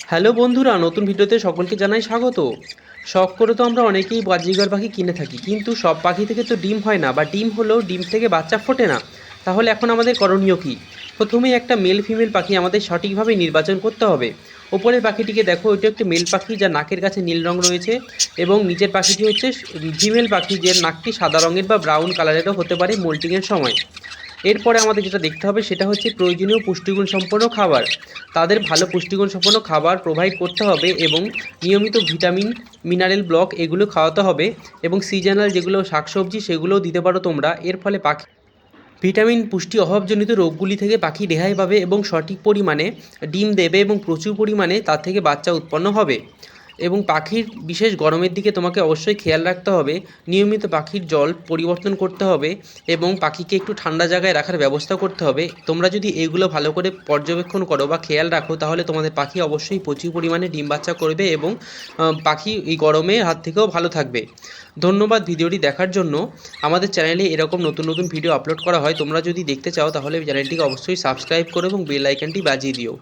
Hello বন্ধুরা, নতুন ভিডিওতে সকলকে জানাই স্বাগত। শখ করে তো আমরা অনেকেই বাজিঘর পাখি কিনে থাকি, কিন্তু সব পাখি থেকে তো ডিম হয় না, বা ডিম হলেও ডিম থেকে বাচ্চা ফোটে না। তাহলে এখন আমাদের করণীয় কী? প্রথমেই একটা মেল ফিমেল পাখি আমাদের সঠিকভাবে নির্বাচন করতে হবে। ওপরের পাখিটিকে দেখো, এটা একটা মেল পাখি যার নাকের কাছে নীল রং রয়েছে, এবং নিচের পাখিটি হচ্ছে ফিমেল পাখি, যে নাকটি সাদা রঙের বা ব্রাউন কালারেরও হতে পারে মোল্টিংয়ের সময়। এরপরে আমাদের যেটা দেখতে হবে সেটা হচ্ছে প্রয়োজনীয় পুষ্টিগুণ সম্পন্ন খাবার। তাদের ভালো পুষ্টিগুণ সম্পন্ন খাবার প্রোভাইড করতে হবে, এবং নিয়মিত ভিটামিন, মিনারেল ব্লক এগুলো খাওয়াতে হবে, এবং সিজনাল যেগুলো শাকসবজি সেগুলোও দিতে পারো তোমরা। এর ফলে পাখি ভিটামিন পুষ্টি অভাবজনিত রোগগুলি থেকে পাখি রেহাই পাবে, এবং সঠিক পরিমাণে ডিম দেবে, এবং প্রচুর পরিমাণে তার থেকে বাচ্চা উৎপন্ন হবে। এবং পাখির বিশেষ গরমের দিকে তোমাকে অবশ্যই খেয়াল রাখতে হবে। নিয়মিত পাখির জল পরিবর্তন করতে হবে, এবং পাখিকে একটু ঠান্ডা জায়গায় রাখার ব্যবস্থা করতে হবে। তোমরা যদি এগুলো ভালো করে পর্যবেক্ষণ করো বা খেয়াল রাখো, তাহলে তোমাদের পাখি অবশ্যই প্রচুর পরিমাণে ডিম বাচ্চা করবে, এবং পাখি এই গরমে হাত থেকেও ভালো থাকবে। ধন্যবাদ ভিডিওটি দেখার জন্য। আমাদের চ্যানেলে এরকম নতুন নতুন ভিডিও আপলোড করা হয়, তোমরা যদি দেখতে চাও তাহলে চ্যানেলটিকে অবশ্যই সাবস্ক্রাইব করো এবং বেল আইকনটি বাজিয়ে দিও।